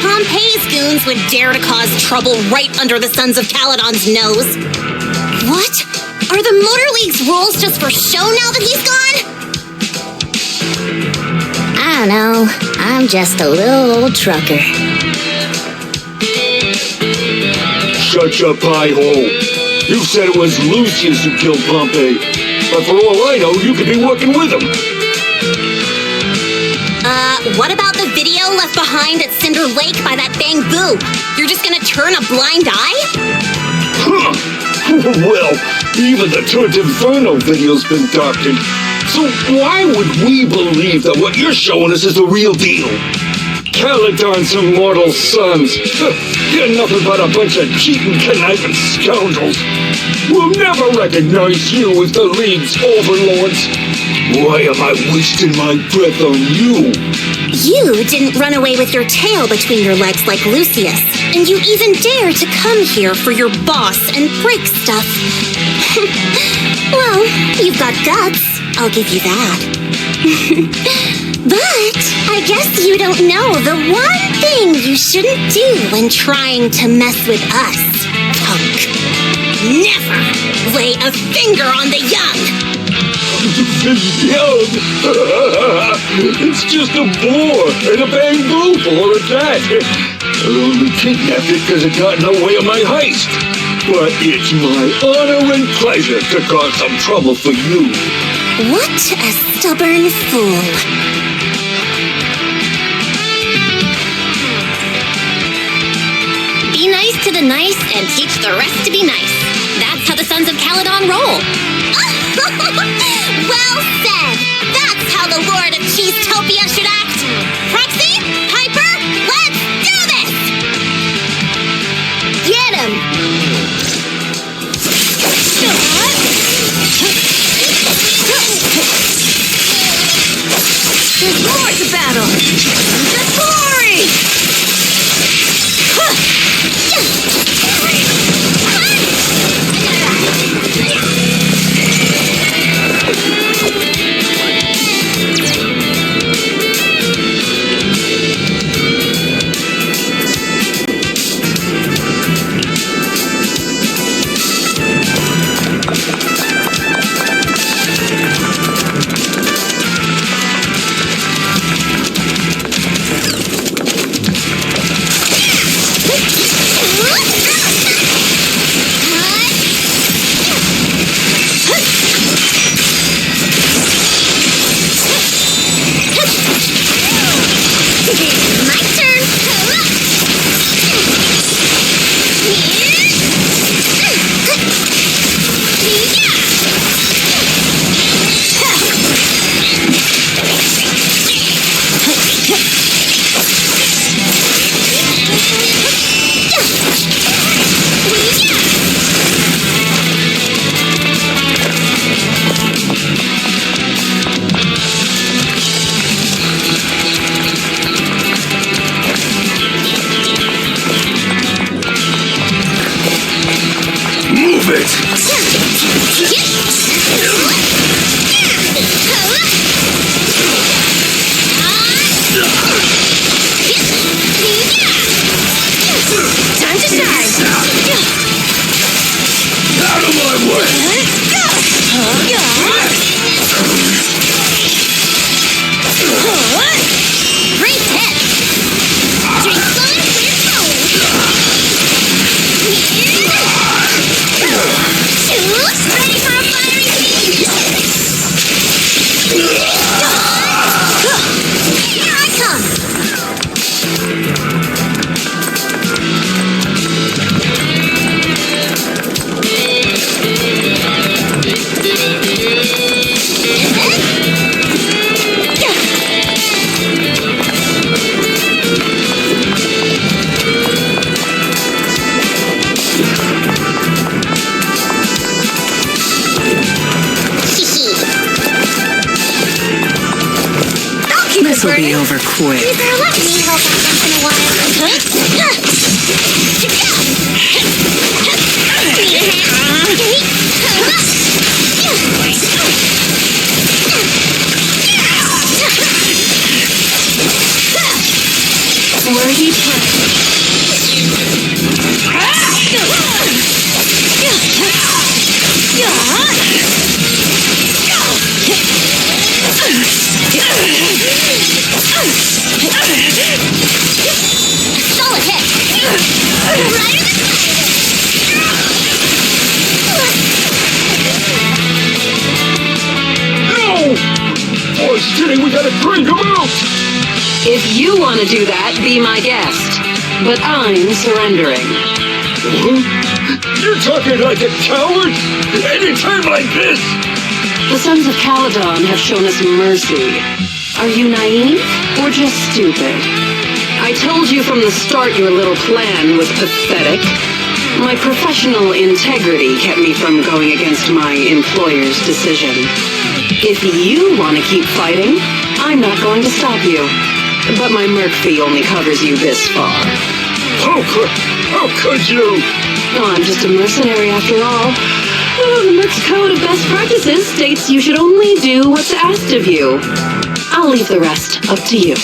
Pompeii's goons would dare to cause trouble right under the Sons of Caledon's nose. What? Are the Motor League's rules just for show now that he's gone? I don't know. I'm just a little old trucker. Shut your pie hole. You said it was Lucius who killed Pompei. But for all I know, you could be working with him. What about the video left behind at Cinder Lake by that bamboo? You're just gonna turn a blind eye? Huh. Well, even the Turnt Inferno video's been darkened. So why would we believe that what you're showing us is the real deal? Caledon's immortal sons. You're nothing but a bunch of cheating, conniving scoundrels. We'll never recognize you as the League's overlords. Why am I wasting my breath on you? You didn't run away with your tail between your legs like Lucius. And you even dare to come here for your boss and break stuff. Well, you've got guts. I'll give you that. But I guess you don't know the one thing you shouldn't do when trying to mess with us, punk. Never lay a finger on the young. Young? It's just a boar and a bamboo boar at that. I only kidnapped it because it got in the way of my heist. But it's my honor and pleasure to cause some trouble for you. What a stubborn fool. Be nice to the nice and teach the rest to be nice. That's how the Sons of Caledon roll. Well said! That's how the Lord of Cheesetopia should act! Proxy? Piper? Let's do this! Get him! There's more to battle! The glory! This will be over quick. You better let me help out once in a while. Worthy If you want to do that, be my guest. But I'm surrendering. Huh? You're talking like a coward? Anytime like this? The Sons of Caledon have shown us mercy. Are you naive or just stupid? I told you from the start your little plan was pathetic. My professional integrity kept me from going against my employer's decision. If you want to keep fighting, I'm not going to stop you. But my merc fee only covers you this far. How could you? Oh, I'm just a mercenary after all. Oh, the merc's code of best practices states you should only do what's asked of you. I'll leave the rest up to you.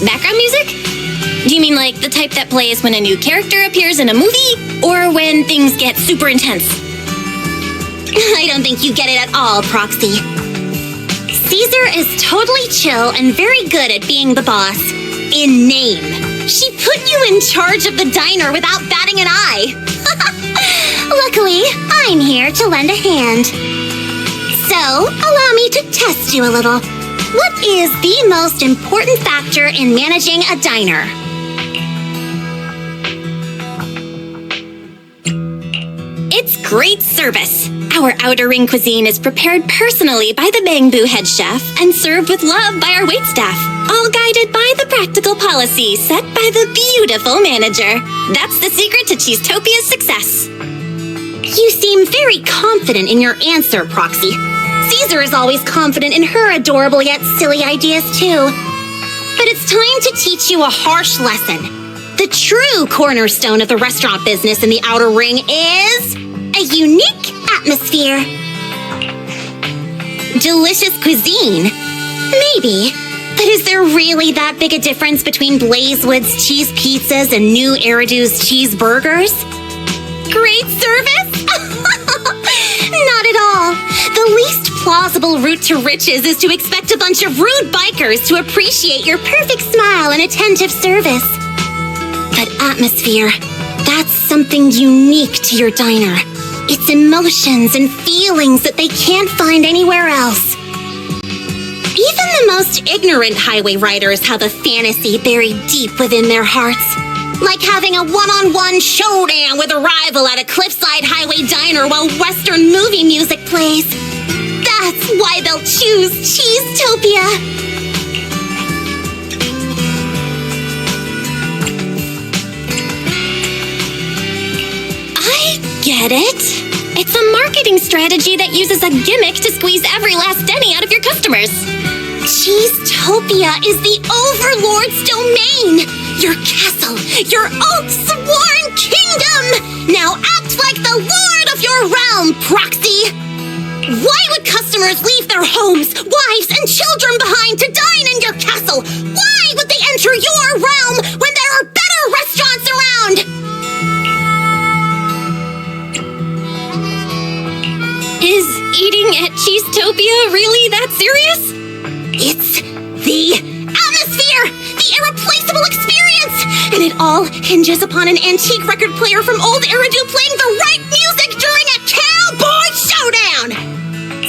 Background music? Do you mean like the type that plays when a new character appears in a movie, or when things get super intense? I don't think you get it at all, Proxy. Caesar is totally chill and very good at being the boss. In name. She put you in charge of the diner without batting an eye. Luckily, I'm here to lend a hand. So, allow me to test you a little. What is the most important factor in managing a diner? It's great service. Our outer ring cuisine is prepared personally by the Bamboo head chef and served with love by our waitstaff, all guided by the practical policy set by the beautiful manager. That's the secret to Cheesetopia's success. You seem very confident in your answer, Proxy. Caesar is always confident in her adorable yet silly ideas, too. But it's time to teach you a harsh lesson. The true cornerstone of the restaurant business in the outer ring is a unique atmosphere. Delicious cuisine? Maybe. But is there really that big a difference between Blazewood's cheese pizzas and New Eridu's cheeseburgers? Great service? Not at all. The least plausible route to riches is to expect a bunch of rude bikers to appreciate your perfect smile and attentive service. But atmosphere, that's something unique to your diner. It's emotions and feelings that they can't find anywhere else. Even the most ignorant highway riders have a fantasy buried deep within their hearts. Like having a one-on-one showdown with a rival at a cliffside highway diner while Western movie music plays. That's why they'll choose Cheesetopia. I get it. It's a marketing strategy that uses a gimmick to squeeze every last penny out of your customers. Cheesetopia is the Overlord's domain! Your castle! Your oath-sworn kingdom! Now act like the lord of your realm, Proxy! Why would customers leave their homes, wives, and children behind to dine in your castle? Why would they enter your realm when there are better restaurants around? Is eating at Cheesetopia really that serious? It's the atmosphere! The irreplaceable experience! And it all hinges upon an antique record player from Old Eridu playing the right music during a cowboy showdown!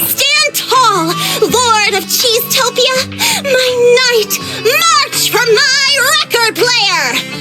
Stand tall, Lord of Cheesetopia! My knight, march for my record player!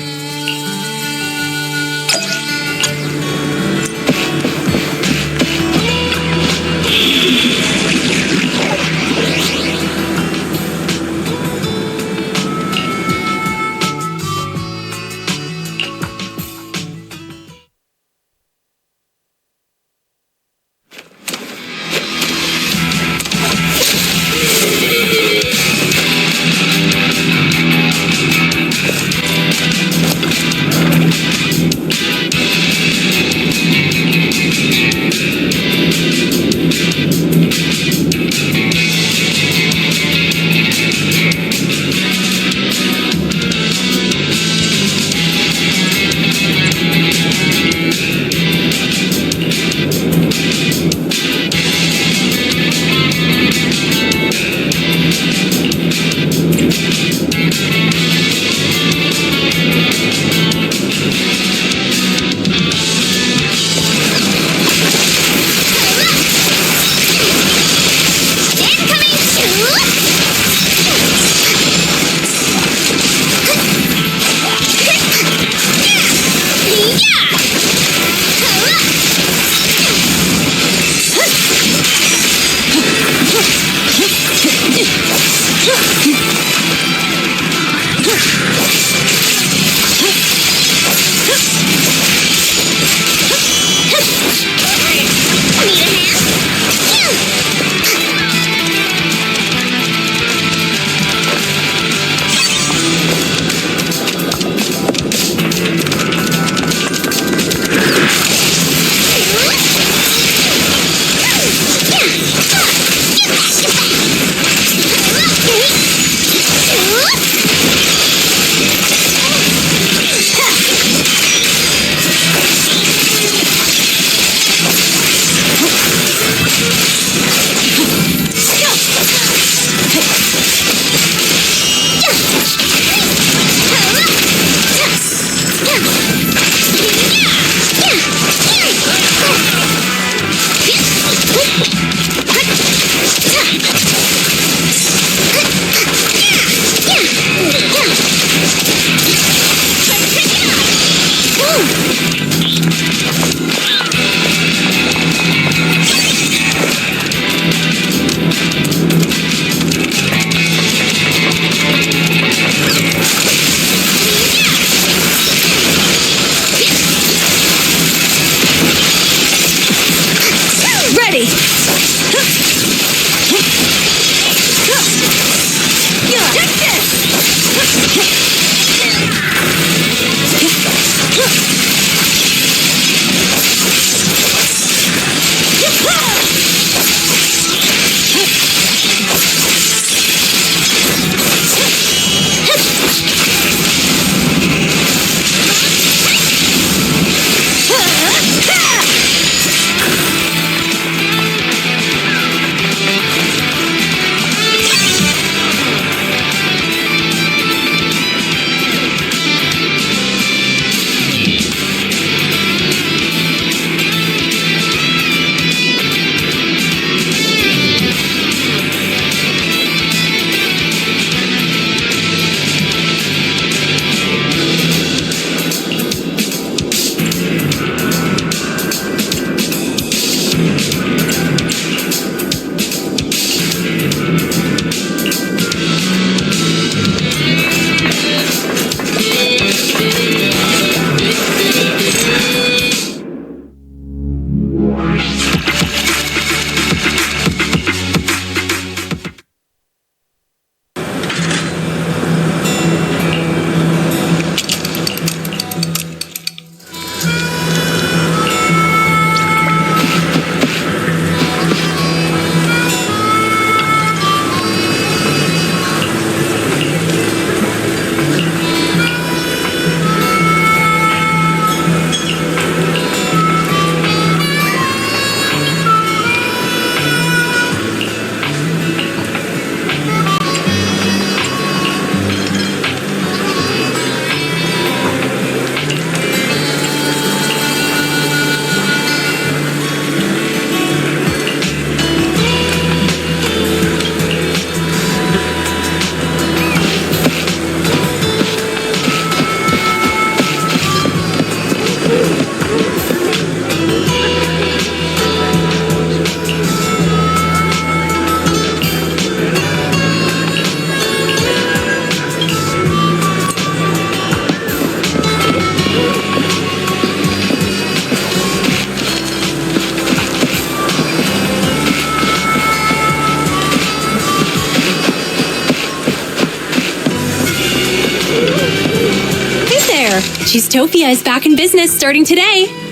Choositopia is back in business starting today.